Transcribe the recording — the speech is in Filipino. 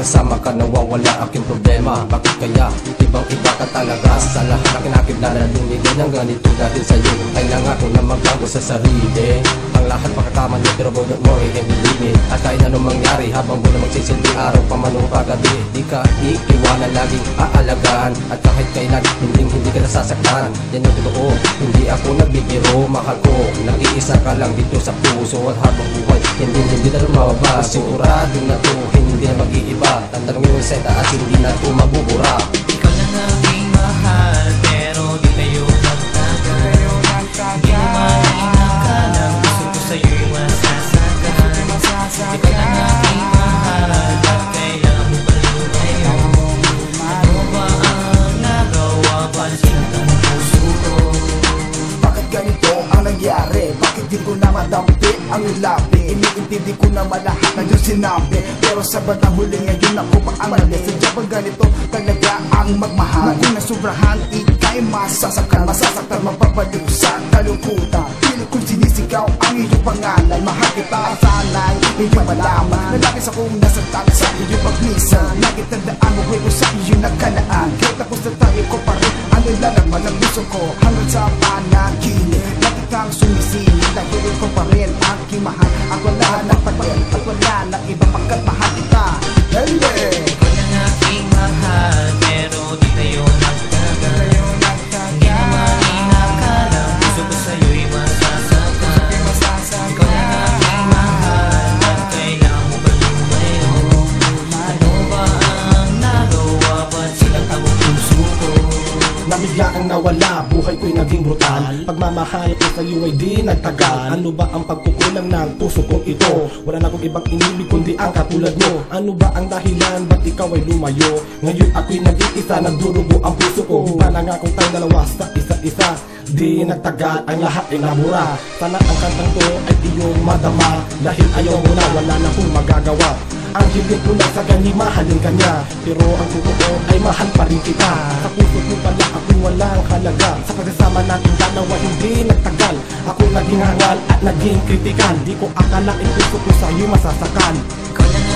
kasama ka nawawala aking problema. Bakit kaya ibang iba ka talaga? Sa lahat na kinakilala lumigay ng ganito dahil sa'yo ay nangako na magbago sa sarili. Ang lahat makakamali pero bunot mo ay hindi limit. At kahit anong mangyari habang buwan magsisilbi araw pa man o pagabi, di ka iiwanan, laging aalagaan. At kahit kailan hindi ka nasasaktan, yan yung totoo, hindi ako nagbibiro. Mahal ko, nag-iisa ka lang dito sa puso. At habang buhay, hindi na lumabas. Sigurado na to, hindi na mag-iiba. Tantanong yung sa taas, hindi na to mabubura. Ikaw lang aking mahal, pero di tayo nagtagal. Di mo mainakala, gusto ko sa'yo'y masasagal. Ikaw lang aking mahal, at kailangan mo baliw ngayon. Ano ba ang nagawa, pansin ang puso ko? Bakit ganito ang nangyari? Bakit di ko na madampi ang labi? Iniintindi ko naman lahat ng iyong sinabi, pero sa bandang huli ngayon ako pa ang mali. Sadya ba ganito talaga ang magmahal? Kung nasubrahan, ika'y masasaktan, mapapaliw sa kalungkutan. Pilit kong sinisigaw ang iyong pangalan. Mahal kita, sana'y hindi malaman na labis akong nasaktan sa iyong paglisan. Lagi tandaan mo ko sa iyong nagkanaan. Kahit tapos na tayo ko pa rin ang nilalagman ng puso ko hanggang sa panaginip. Lagi kang sumisingit, dahil ko pa rin ang kimahal. At wala nang pagpapal, at wala nang ibang pagkat mahal kita. Ikaw lang aking mahal, pero di tayo nagtagal. Hindi mo mainakala, gusto ko sa'yo'y masasagal. Ikaw lang aking mahal, at kailangan mo baliw ngayon. Ano ba ang nagawa, ba't silang ang puso ko? Namigla ang nawala, buhay ko'y naging brutal. Pagmamahal ko sa'yo ay di nagtagal. Ano ba ang pagkukulang ng puso kong ito? Wala na akong ibang inibig kundi ang katulad mo. Ano ba ang dahilan, ba't ikaw ay lumayo? Ngayon ako'y nag-iisa, nagdurugo ang puso ko. Panangakong tayong dalawa sa isa-isa, di nagtagal, ang lahat ay nabura. Sana ang kantang to ay iyong madama, dahil ayaw mo na, wala na akong magagawa. Ang hiling ko lang sa gani, mahalin ka niya, pero ang totoo ay mahal pa rin kita. Sa puso mo pala ako'y walang halaga. Sa pagsasama natin dalawa hindi nagtagal. Ako naging hangal at naging kritikal. Di ko akalain puso ko sa'yo masasakal. Ikaw lang